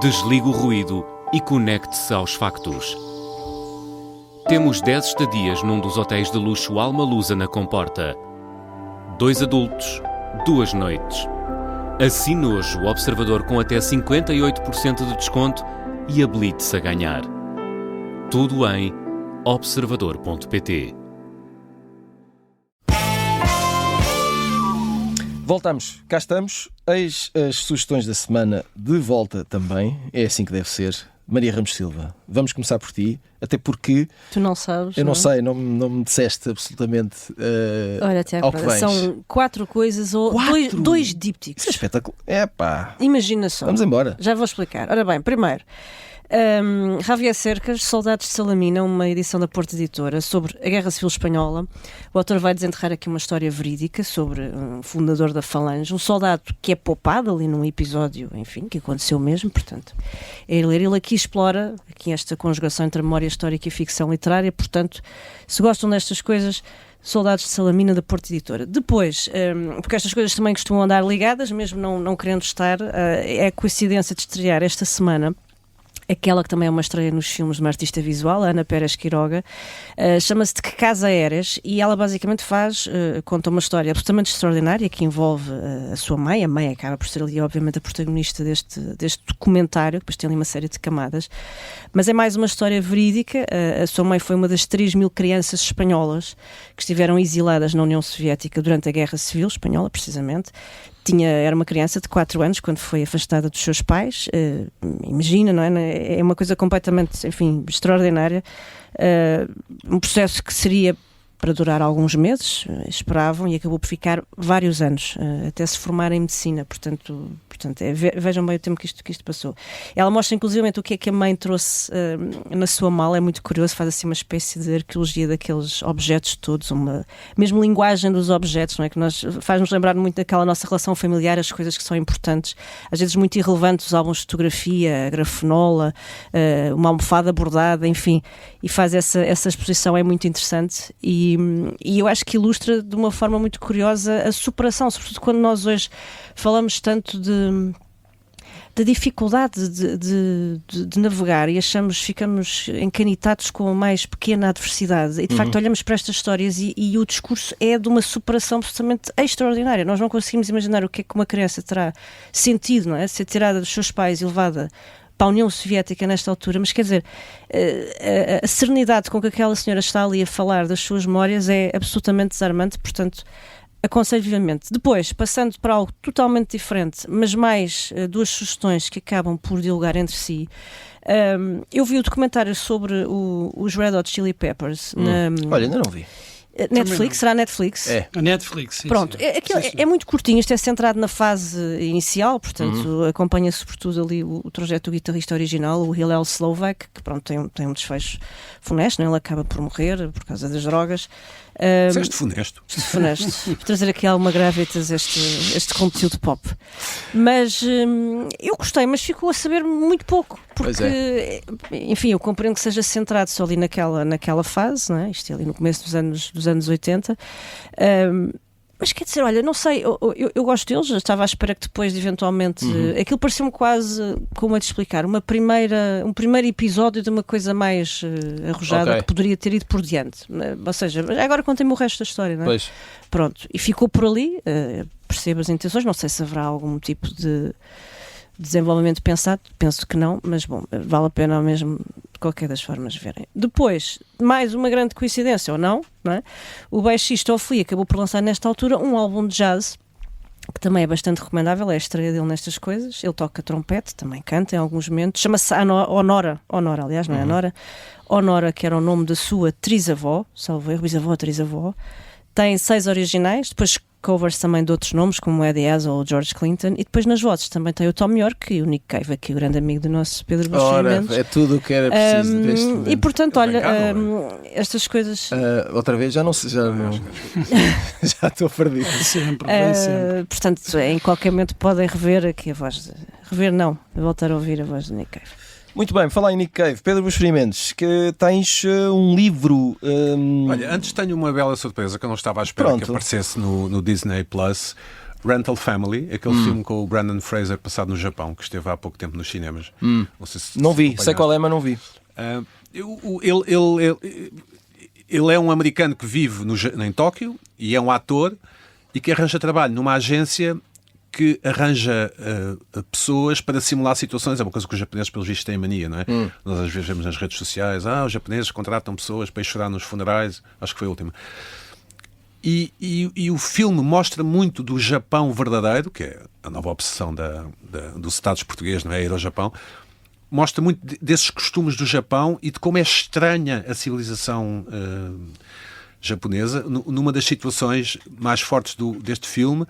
Desligue o ruído e conecte-se aos factos. Temos 10 estadias num dos hotéis de luxo Alma Lusa na Comporta. 2 adultos, 2 noites. Assine hoje o Observador com até 58% de desconto e habilite-se a ganhar. Tudo em observador.pt. Voltamos, cá estamos. Eis as sugestões da semana de volta também. É assim que deve ser. Maria Ramos Silva, vamos começar por ti, até porque... Tu não sabes. Eu não sei, não me disseste absolutamente Olha, Tiago, ao que vens. são 4 coisas ou 2 dípticos. Isso é espetáculo. Epá. Imagina só. Vamos embora. Já vou explicar. Ora bem, primeiro, Javier Cercas, Soldados de Salamina, uma edição da Porta Editora sobre a Guerra Civil Espanhola. O autor vai desenterrar aqui uma história verídica sobre um fundador da Falange, um soldado que é poupado ali num episódio, enfim, que aconteceu mesmo, portanto, ele aqui explora aqui esta conjugação entre a memória histórica e a ficção literária, portanto, se gostam destas coisas, Soldados de Salamina da Porta Editora. Depois, porque estas coisas também costumam andar ligadas, mesmo não querendo estar, é a coincidência de estrear esta semana aquela que também é uma estreia nos filmes de uma artista visual, a Ana Pérez Quiroga, chama-se De Que Casa Eres, e ela basicamente conta uma história absolutamente extraordinária que envolve a sua mãe. A mãe acaba por ser ali, obviamente, a protagonista deste documentário, que depois tem ali uma série de camadas, mas é mais uma história verídica. A sua mãe foi uma das 3.000 crianças espanholas que estiveram exiladas na União Soviética durante a Guerra Civil Espanhola, precisamente. Era uma criança de 4 anos quando foi afastada dos seus pais. Imagina, não é? É uma coisa completamente, enfim, extraordinária. Um processo que seria para durar alguns meses, esperavam, e acabou por ficar vários anos, até se formar em medicina. Portanto vejam bem o tempo que isto passou. Ela mostra inclusivamente o que é que a mãe trouxe na sua mala. É muito curioso, faz assim uma espécie de arqueologia daqueles objetos todos, uma mesmo linguagem dos objetos, não é? Que faz-nos lembrar muito daquela nossa relação familiar, as coisas que são importantes, às vezes muito irrelevantes, os álbuns de fotografia, a grafenola, uma almofada bordada, enfim, e faz essa exposição, é muito interessante, e eu acho que ilustra de uma forma muito curiosa a superação, sobretudo quando nós hoje falamos tanto da dificuldade de navegar e ficamos encanitados com a mais pequena adversidade, e de facto olhamos para estas histórias e o discurso é de uma superação absolutamente extraordinária. Nós não conseguimos imaginar o que é que uma criança terá sentido, não é? Ser tirada dos seus pais e levada para a União Soviética nesta altura, mas quer dizer, a serenidade com que aquela senhora está ali a falar das suas memórias é absolutamente desarmante. Portanto, aconselho vivamente. Depois, passando para algo totalmente diferente, mas mais 2 sugestões que acabam por dialogar entre si. Eu vi o documentário sobre os Red Hot Chili Peppers. Olha, ainda não vi. Netflix, será Netflix? É. A Netflix, sim. Pronto, sim. É muito curtinho, isto é centrado na fase inicial, portanto acompanha-se sobretudo ali o trajeto do guitarrista original, o Hillel Slovak, que pronto, tem um desfecho funesto, não é? Ele acaba por morrer por causa das drogas. Disseste funesto. Vou trazer aqui alguma gravitas este conteúdo pop. Mas eu gostei, mas ficou a saber muito pouco, porque, enfim, eu compreendo que seja centrado só ali naquela fase, não é? Isto é ali no começo dos anos 80. Mas quer dizer, olha, não sei, eu gosto deles, já estava à espera que depois de eventualmente... Aquilo pareceu-me quase, como é de explicar, um primeiro episódio de uma coisa mais arrojada, que poderia ter ido por diante. Ou seja, agora contem-me o resto da história, não é? Pois. Pronto, e ficou por ali, percebo as intenções, não sei se haverá algum tipo de desenvolvimento pensado, penso que não, mas bom, vale a pena mesmo de qualquer das formas verem. Depois, mais uma grande coincidência, ou não é? O baixista Ofli acabou por lançar nesta altura um álbum de jazz, que também é bastante recomendável, é a estreia dele nestas coisas. Ele toca trompete, também canta em alguns momentos, chama-se Honora, aliás, não é Honora, que era o nome da sua trisavó, salvo erro, bisavó, trisavó. Tem 6 originais, depois covers também de outros nomes, como o Eddie Hazel ou George Clinton, e depois nas vozes também tem o Tom York e o Nick Cave, aqui o grande amigo do nosso Pedro Buxerimentos. É tudo o que era preciso deste momento. E portanto, olha, estas coisas... outra vez, já não sei, já estou perdido. Sempre. Portanto, em qualquer momento podem rever aqui a voz voltar a ouvir a voz do Nick Cave. Muito bem, falar em Nick Cave, Pedro Buxerimentos, que tens um livro... Olha, antes tenho uma bela surpresa que eu não estava à espera que aparecesse no Disney Plus. Rental Family, aquele filme com o Brandon Fraser passado no Japão, que esteve há pouco tempo nos cinemas. Não sei se vi, sei qual é, mas não vi. Ele é um americano que vive em Tóquio e é um ator e que arranja trabalho numa agência que arranja pessoas para simular situações. É uma coisa que os japoneses, pelos vistos, têm mania, não é? Nós às vezes vemos nas redes sociais, os japoneses contratam pessoas para ir chorar nos funerais. Acho que foi a última. E o filme mostra muito do Japão verdadeiro, que é a nova obsessão dos Estados portugueses, não é? Ir ao Japão. Mostra muito desses costumes do Japão e de como é estranha a civilização japonesa. Numa das situações mais fortes deste filme,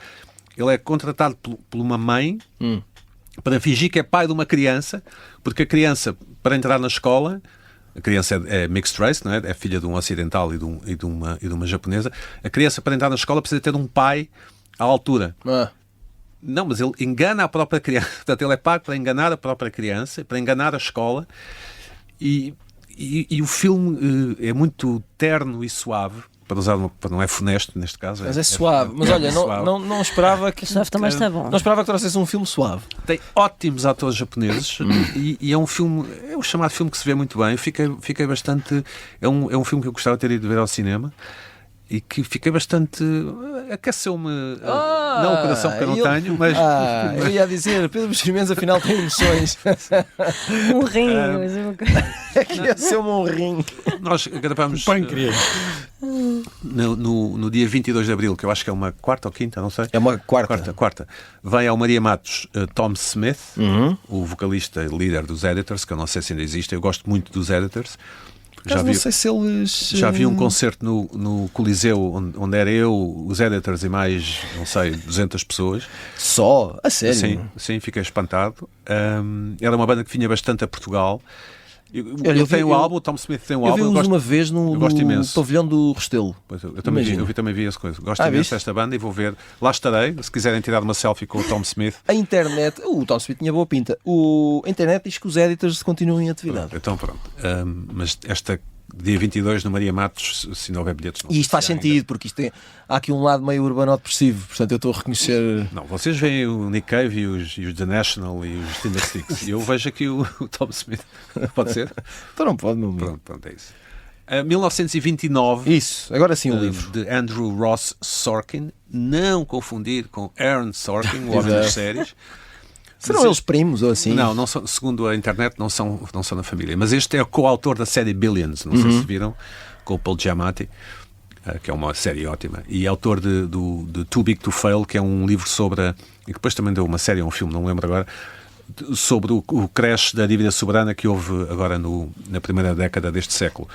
ele é contratado por uma mãe para fingir que é pai de uma criança, porque a criança, para entrar na escola, a criança é mixed race, não é? É filha de um ocidental e de uma japonesa. A criança, para entrar na escola, precisa ter um pai à altura. Não, mas ele engana a própria criança. Portanto, ele é pago para enganar a própria criança, para enganar a escola. E o filme é muito terno e suave. Para não é funesto neste caso. Mas é suave. Mas olha, não esperava que. Suave também está bom. Não esperava que trouxesse um filme suave. Tem ótimos atores japoneses e é um filme. É o chamado filme que se vê muito bem. Fiquei bastante. É um filme que eu gostava de ter ido ver ao cinema. E que fiquei bastante... Aqueceu-me... não o coração, porque eu não tenho, mas... Eu ia dizer, Pedro Buxerimentos afinal tem emoções. Um rim. Aqueceu-me um rim. Nós gravamos... Pâncreas. No dia 22 de Abril, que eu acho que é uma quarta ou quinta, não sei. É uma quarta. Quarta. Vem ao Maria Matos Tom Smith, o vocalista líder dos Editors, que eu não sei se ainda existe. Eu gosto muito dos Editors. Não sei se eles... Já vi um concerto no Coliseu onde era eu, os Editors e mais, não sei, 200 pessoas. Só? A sério? Sim, fiquei espantado. Era uma banda que vinha bastante a Portugal. Eu tenho o álbum, o Tom Smith tem o álbum. Eu vi-os uma vez no pavilhão do Restelo. Eu também vi essa coisa. Gosto imenso desta banda e vou ver. Lá estarei, se quiserem tirar uma selfie com o Tom Smith. A internet... O Tom Smith tinha boa pinta. A internet diz que os Editors continuam em atividade. Então pronto. Mas dia 22 no Maria Matos, se não houver bilhetes... E isto faz sentido, porque há aqui um lado meio urbano-depressivo, portanto eu estou a reconhecer... Não, vocês veem o Nick Cave e os The National e os Tinder Sticks, e eu vejo aqui o Tom Smith. Pode ser? Então não pode, meu amigo. Pronto, é isso. 1929... Isso, agora sim o livro. De Andrew Ross Sorkin, não confundir com Aaron Sorkin, o homem das séries. Serão eles primos ou assim? Não são, segundo a internet, não são da família. Mas este é o coautor da série Billions, não sei se viram, com o Paul Giamatti, que é uma série ótima, e autor de Too Big to Fail, que é um livro sobre, e depois também deu uma série, um filme, não me lembro agora, sobre o crash da dívida soberana que houve agora na primeira década deste século.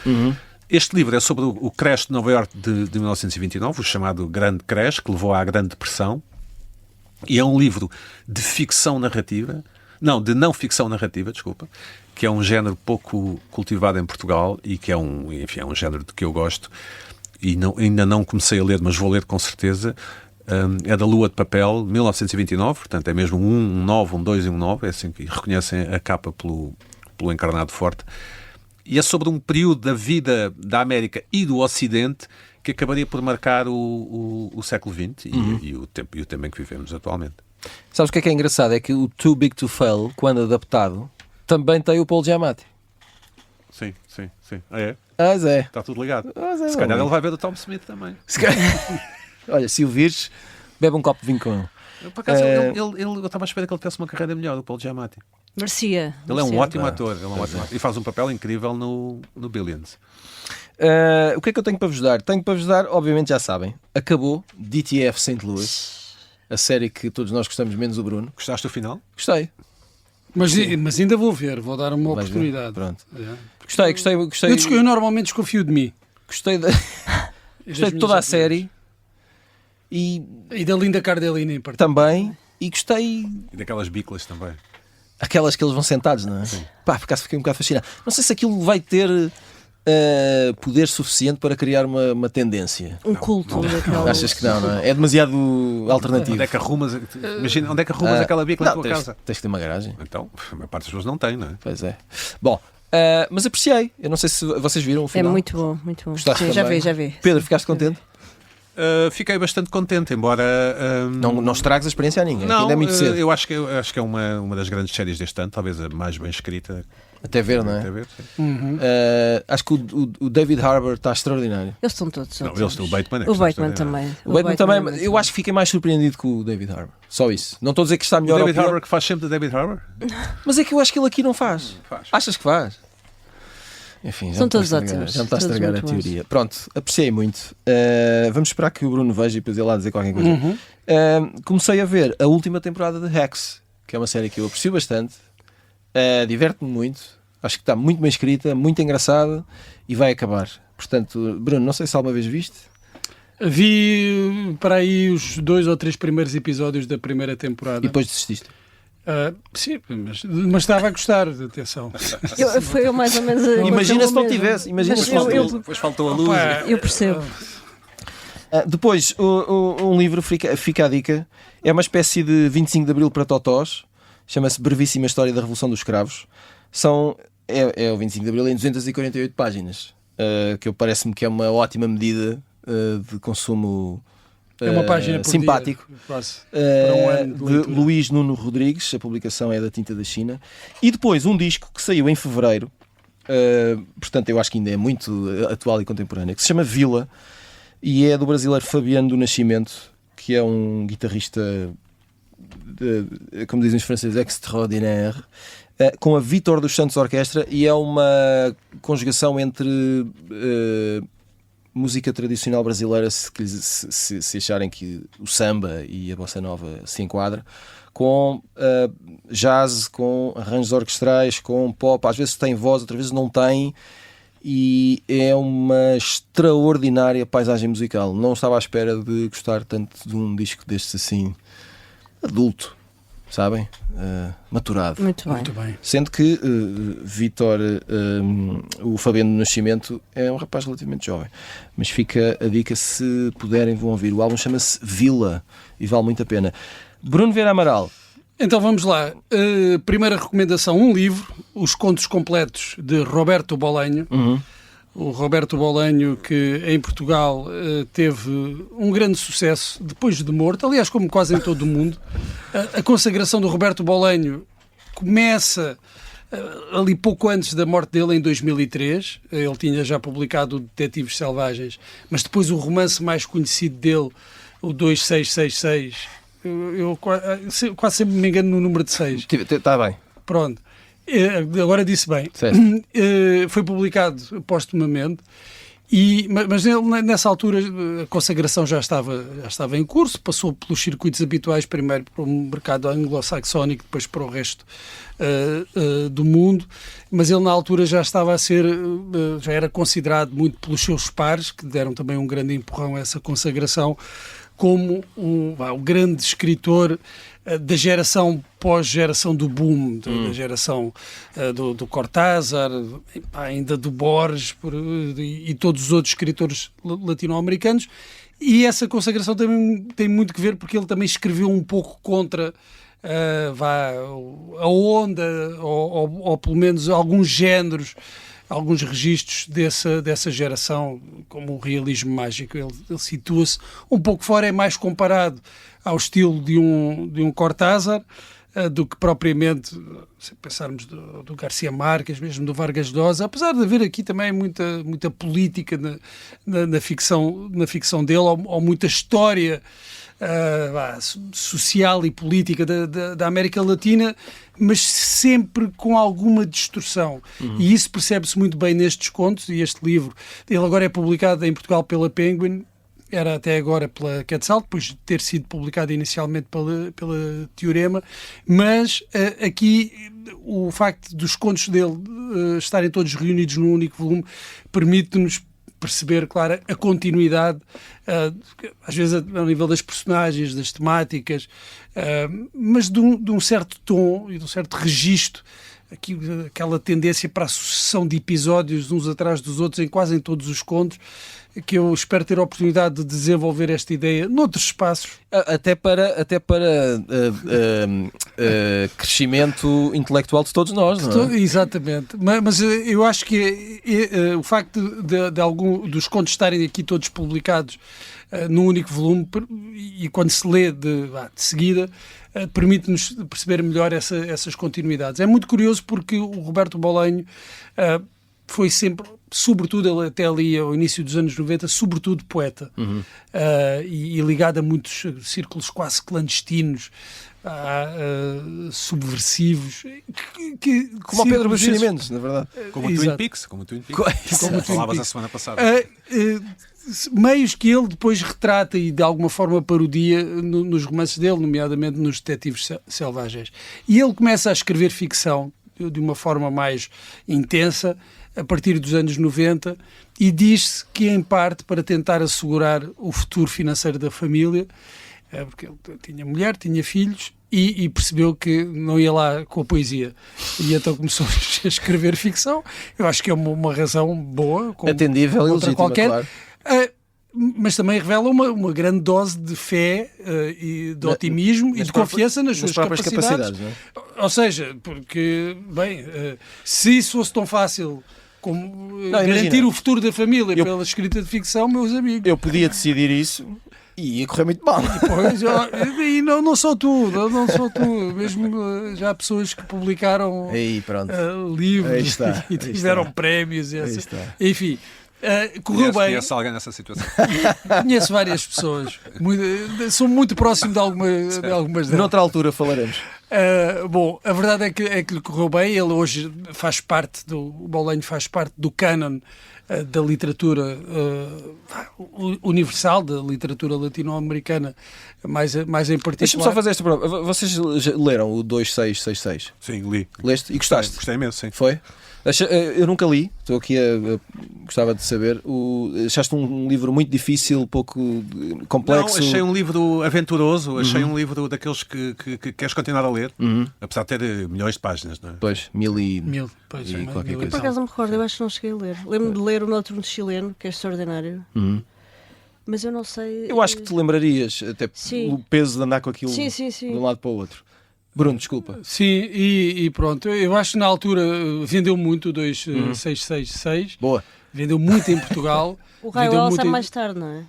Este livro é sobre o crash de Nova Iorque de 1929, o chamado Grande Crash, que levou à Grande Depressão. E é um livro de ficção narrativa, de não ficção narrativa, desculpa, que é um género pouco cultivado em Portugal e que é um género de que eu gosto e ainda não comecei a ler, mas vou ler com certeza. É da Lua de Papel, 1929, portanto é mesmo um 9, um 2 e um 9, é assim que reconhecem a capa pelo encarnado forte. E é sobre um período da vida da América e do Ocidente que acabaria por marcar o século XX e o tempo em que vivemos atualmente. Sabes o que é engraçado? É que o Too Big to Fail, quando adaptado, também tem o Paul Giamatti. Sim. É? É. Está tudo ligado. Se calhar ele vai ver o Tom Smith também. Olha, se o vires, bebe um copo de vinho com ele. Por acaso, eu estava à espera que ele tivesse uma carreira melhor, o Paul Giamatti. Merecia. Ele é um ótimo ator. E faz um papel incrível no Billions. O que é que eu tenho para vos dar? Tenho para vos dar, obviamente já sabem, acabou DTF St. Louis, a série que todos nós gostamos, menos o Bruno. Gostaste do final? Gostei. Mas ainda vou dar uma oportunidade. Pronto. É. Gostei. Eu normalmente desconfio de mim. Gostei de toda a série e da Linda Cardellini em particular. também. E gostei... E daquelas biclas também. Aquelas que eles vão sentados, não é? Sim. Por acaso fiquei um bocado fascinado. Não sei se aquilo vai ter poder suficiente para criar uma tendência. Um culto. Achas que não é? É demasiado alternativo. Onde é que arrumas, imagina, onde é que arrumas aquela bicla na tua casa? Tens que ter uma garagem. Então, a maior parte das pessoas não tem, não é? Pois é. Bom, mas apreciei. Eu não sei se vocês viram o final. É muito bom, muito bom. Gostaste Sim, também? já vi. Pedro, ficaste contente? Fiquei bastante contente, embora... Não estragues a experiência a ninguém, não, ainda é muito cedo. eu acho que é uma das grandes séries deste ano, talvez a mais bem escrita. Até ver, não é? Até ver, sim. Acho que o David Harbour está extraordinário. Eles estão todos. Não, o Bateman O Bateman também. O Bateman também, eu acho que fiquei mais surpreendido com o David Harbour. Só isso. Não estou a dizer que está O melhor David ou pior, Harbour que faz sempre de David Harbour? mas é que eu acho que ele aqui não faz. Faz. Achas que faz? Enfim, São todos já me ótimos. está a Todos estragar a muito bons. teoria. Pronto, apreciei muito. Vamos esperar que o Bruno veja e depois ele lá dizer qualquer coisa. Comecei a ver a última temporada de Hacks, que é uma série que eu aprecio bastante. Diverte-me muito. Acho que está muito bem escrita, muito engraçada e vai acabar. Portanto, Bruno, não sei se alguma vez viste. Vi para aí os 2 ou 3 primeiros episódios da primeira temporada. E depois desististe. Sim, mas estava a gostar, atenção. Foi mais ou menos. Imagina se não mesmo. tivesse. Imagina Mas se não tivesse. Depois faltou a luz. Opa, Eu percebo. Depois, um livro, fica a dica, é uma espécie de 25 de Abril para totós, chama-se Brevíssima História da Revolução dos Escravos. É o 25 de Abril em 248 páginas, que parece-me que é uma ótima medida de consumo é uma página por simpático. dia, quase, para um ano de de leitura. Luís Nuno Rodrigues, a publicação é da Tinta da China. E depois um disco que saiu em fevereiro, portanto eu acho que ainda é muito atual e contemporâneo, que se chama Vila, e é do brasileiro Fabiano do Nascimento, que é um guitarrista, como dizem os franceses, extraordinaire, com a Vítor dos Santos Orquestra, e é uma conjugação entre música tradicional brasileira, se acharem que o samba e a bossa nova se enquadram, com jazz, com arranjos orquestrais, com pop, às vezes tem voz, outras vezes não tem, e é uma extraordinária paisagem musical. Não estava à espera de gostar tanto de um disco destes assim, adulto, sabem? Maturado. Muito bem. Muito bem. Sendo que Vítor, o Fabiano do Nascimento, é um rapaz relativamente jovem. Mas fica a dica, se puderem, vão ouvir. O álbum chama-se Vila e vale muito a pena. Bruno Vieira Amaral. Então vamos lá. Primeira recomendação, um livro, Os Contos Completos, de Roberto Bolanho. O Roberto Bolanho, que em Portugal teve um grande sucesso depois de morto, aliás, como quase em todo o mundo. A consagração do Roberto Bolanho começa ali pouco antes da morte dele, em 2003. Ele tinha já publicado o Detetives Selvagens, mas depois o romance mais conhecido dele, o 2666, eu quase sempre me engano no número de 6. Está bem. Pronto. Agora disse bem. Foi publicado postumamente, mas ele, nessa altura, a consagração já estava em curso, passou pelos circuitos habituais, primeiro para o mercado anglo-saxónico, depois para o resto do mundo, mas ele na altura já estava já era considerado muito pelos seus pares, que deram também um grande empurrão a essa consagração, como o grande escritor da geração pós-geração do boom, da geração do Cortázar, ainda do Borges e todos os outros escritores latino-americanos. E essa consagração também tem muito que ver porque ele também escreveu um pouco contra a onda, ou pelo menos alguns géneros, alguns registros dessa geração, como o realismo mágico. Ele situa-se um pouco fora, é mais comparado ao estilo de um Cortázar do que propriamente, se pensarmos do Garcia Marques, mesmo do Vargas Llosa, apesar de haver aqui também muita política na ficção dele, ou muita história social e política da América Latina, mas sempre com alguma distorção. E isso percebe-se muito bem nestes contos, e este livro, ele agora é publicado em Portugal pela Penguin, era até agora pela Quetzal, depois de ter sido publicado inicialmente pela Teorema, mas aqui o facto dos contos dele estarem todos reunidos num único volume permite-nos perceber, claro, a continuidade, às vezes ao nível das personagens, das temáticas, mas de um certo tom e de um certo registro aquela tendência para a sucessão de episódios uns atrás dos outros em quase em todos os contos, que eu espero ter a oportunidade de desenvolver esta ideia noutros espaços. Até para crescimento intelectual de todos nós, não é? Exatamente. Mas eu acho que o facto de algum dos contos estarem aqui todos publicados num único volume, e quando se lê de seguida, permite-nos perceber melhor essas continuidades. É muito curioso porque o Roberto Bolanho foi sempre, sobretudo, ele até ali ao início dos anos 90, sobretudo poeta, e ligado a muitos círculos quase clandestinos, subversivos, como o Pedro Buxeri Mendes, na verdade. Como o Twin Peaks. Como falavas a semana passada. Meios que ele depois retrata e de alguma forma parodia nos romances dele, nomeadamente nos Detetives Selvagens. E ele começa a escrever ficção de uma forma mais intensa a partir dos anos 90 e diz-se que, em parte, para tentar assegurar o futuro financeiro da família, porque ele tinha mulher, tinha filhos, e percebeu que não ia lá com a poesia. E então começou a escrever ficção. Eu acho que é uma razão boa. Atendível e legítima, qualquer. Claro. Mas também revela uma grande dose de fé e de otimismo e de confiança nas suas capacidades. Não é? Ou seja, porque, bem, se isso fosse tão fácil como garantir o futuro da família pela escrita de ficção, meus amigos. Eu podia decidir isso e ia correr muito mal. Pois, e não só tu, mesmo já há pessoas que publicaram livros e tiveram prémios. Enfim. Correu bem. Conhece alguém nessa situação? Conheço várias pessoas. Sou muito próximo de algumas delas. Noutra altura falaremos. Bom, a verdade é que lhe correu bem. Ele hoje o Bolanho faz parte do cânon da literatura universal, da literatura latino-americana, mais em particular. Deixa-me só fazer esta prova. Vocês leram o 2666? Sim, li. Leste? E gostaste? Gostei imenso, sim. Foi? Eu nunca li, estou aqui gostava de saber. Achaste um livro muito difícil, pouco complexo? Não, achei um livro aventuroso, achei um livro daqueles que queres continuar a ler, apesar de ter milhões de páginas, não é? Pois, mil e qualquer coisa. Por acaso não me recordo, eu acho que não cheguei a ler. Lembro-me de ler o Noturno Chileno, que é extraordinário. Mas eu não sei. Eu acho que te lembrarias, até o peso de andar com aquilo de um lado para o outro. Bruno, desculpa. Sim, e pronto. Eu acho que na altura vendeu muito o 2666. Boa. Vendeu muito em Portugal. O Raiuela sai mais tarde, não é?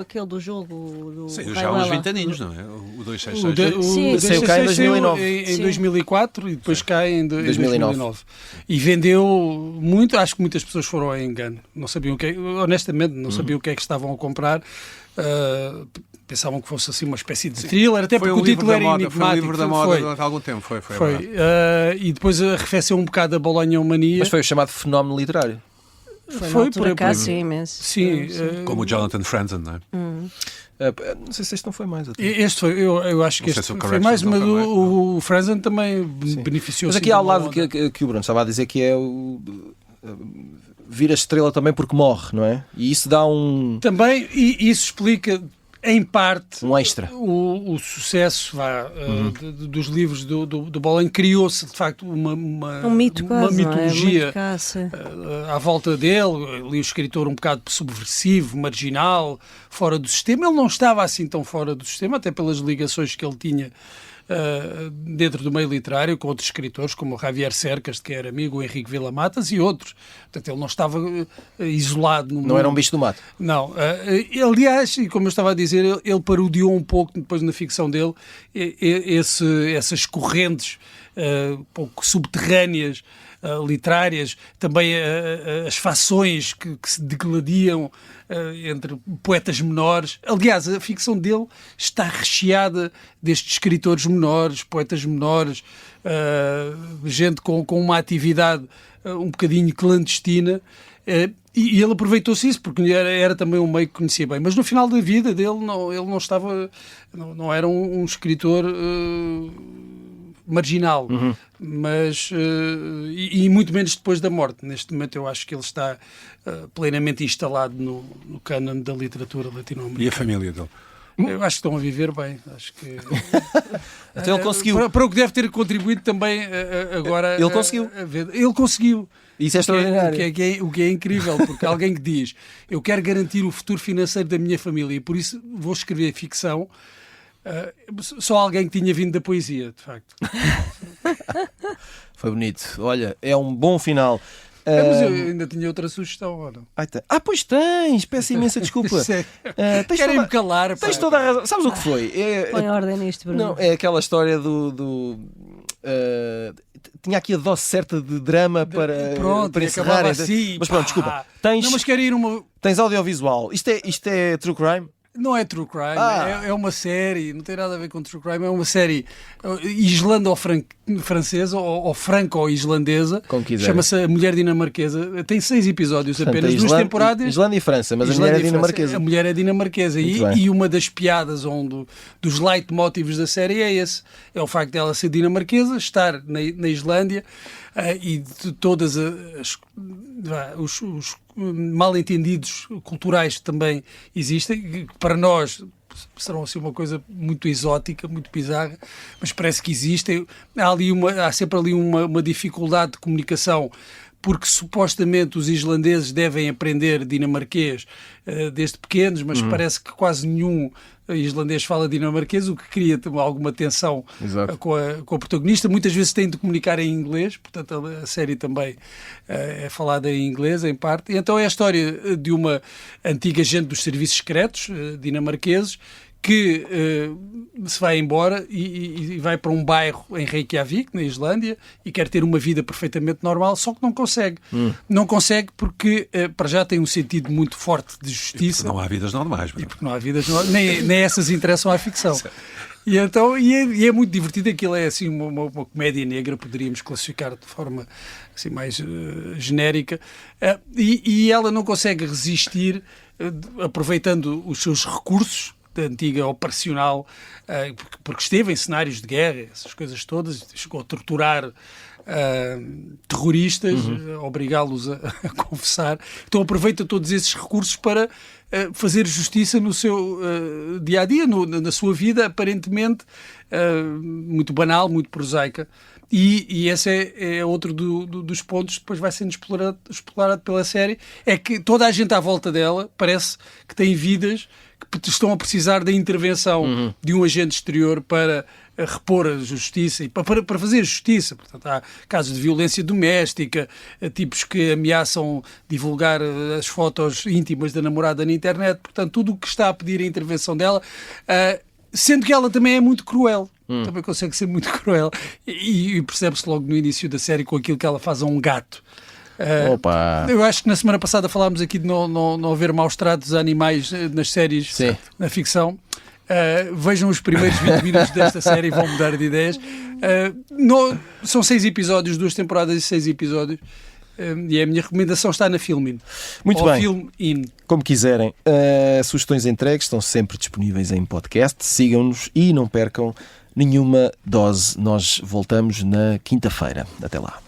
Aquele do jogo. Sim, já há uns 20 aninhos, não é? O 266. Saiu cá em 2009. Em 2004 e depois cai em 2009. E vendeu muito. Acho que muitas pessoas foram a engano. Não sabiam honestamente, não sabiam o que é que estavam a comprar. Pensavam que fosse assim uma espécie de thriller, até porque o título era enigmático. Foi o livro da moda durante algum tempo. Foi. E depois arrefeceu um bocado a Bolonha-mania. Mas foi o chamado fenómeno literário. Foi por acaso, sim, imenso. Sim. Como o Jonathan Franzen, não é? Não sei se este não foi mais. Este foi, eu acho que este foi mais, mas o Franzen também beneficiou-se. Mas aqui há ao lado que o Bruno estava a dizer que é o... vira estrela também porque morre, não é? E isso dá um... Também, e isso explica... Em parte, um extra. O sucesso dos livros do Bolanho criou-se, de facto, uma mitologia à volta dele. Ali o escritor um bocado subversivo, marginal, fora do sistema. Ele não estava assim tão fora do sistema, até pelas ligações que ele tinha dentro do meio literário com outros escritores, como o Javier Cercas, que era amigo, o Henrique Villamatas e outros. Portanto, ele não estava isolado no mundo. Não era um bicho do mato. Não. Aliás, e como eu estava a dizer, ele parodiou um pouco, depois na ficção dele, essas correntes pouco subterrâneas, literárias, também as fações que se degladiam entre poetas menores. Aliás, a ficção dele está recheada destes escritores menores, poetas menores, gente com uma atividade um bocadinho clandestina, e ele aproveitou-se isso porque era também um meio que conhecia bem, mas no final da vida dele ele não estava, não era um escritor marginal, mas e muito menos depois da morte. Neste momento eu acho que ele está plenamente instalado no cânon da literatura latino-americana. E a família dele? Eu acho que estão a viver bem. Acho que Então ele conseguiu. Para o que deve ter contribuído também agora. Ele conseguiu. Ele conseguiu. Isso é extraordinário. O que é incrível, porque alguém que diz: eu quero garantir o futuro financeiro da minha família e por isso vou escrever ficção. Só alguém que tinha vindo da poesia, de facto. Foi bonito. Olha, é um bom final. Mas eu ainda tinha outra sugestão, ou não? Pois tens! Peço imensa desculpa. Querem-me calar. Tens toda a razão. Sabes o que foi? Põe ordem nisto, Bruno. Não, é aquela história do tinha aqui a dose certa de drama para encerrar. Assim, mas pronto, desculpa. Mas quero ir uma... Tens audiovisual. Isto é true crime? Não é true crime, é uma série, não tem nada a ver com true crime, é uma série islando-francesa ou franco-islandesa, chama-se A Mulher Dinamarquesa, tem 6 episódios apenas, 2 temporadas. Islândia e França, mas a mulher é dinamarquesa. A mulher é dinamarquesa e uma das piadas dos leitmotivs da série é esse, é o facto dela ser dinamarquesa, estar na Islândia e de todas os mal-entendidos culturais que também existem, que para nós serão assim uma coisa muito exótica, muito bizarra, mas parece que existem. Há sempre ali uma dificuldade de comunicação, porque supostamente os islandeses devem aprender dinamarquês desde pequenos, mas parece que quase nenhum islandês fala dinamarquês, o que cria alguma tensão com a protagonista. Muitas vezes têm de comunicar em inglês, portanto a série também é falada em inglês, em parte. E então é a história de uma antiga agente dos serviços secretos dinamarqueses que se vai embora e vai para um bairro em Reykjavik, na Islândia, e quer ter uma vida perfeitamente normal, só que não consegue. Não consegue porque, para já, tem um sentido muito forte de justiça. E não há vidas normais. E porque não há vidas normais. Nem essas interessam à ficção. E então é muito divertido. Aquilo é assim uma comédia negra, poderíamos classificar de forma assim, mais genérica. E ela não consegue resistir, aproveitando os seus recursos da antiga operacional, porque esteve em cenários de guerra, essas coisas todas, chegou a torturar terroristas, obrigá-los a confessar. Então aproveita todos esses recursos para fazer justiça no seu dia-a-dia, na sua vida aparentemente muito banal, muito prosaica. E esse é outro dos pontos que depois vai sendo explorado pela série, é que toda a gente à volta dela parece que tem vidas que estão a precisar da intervenção de um agente exterior para repor a justiça e para fazer justiça. Portanto, há casos de violência doméstica, tipos que ameaçam divulgar as fotos íntimas da namorada na internet. Portanto, tudo o que está a pedir a intervenção dela, sendo que ela também é muito cruel. Também consegue ser muito cruel. E percebe-se logo no início da série com aquilo que ela faz a um gato. Eu acho que na semana passada falámos aqui de não haver maus tratos a animais nas séries, na ficção. Vejam os primeiros 20 minutos desta série e vão mudar de ideias. São 6 episódios, 2 temporadas e 6 episódios. E a minha recomendação está na Filmin. Muito bem. Filmin. Como quiserem. Sugestões entregues estão sempre disponíveis em podcast. Sigam-nos e não percam nenhuma dose. Nós voltamos na quinta-feira. Até lá.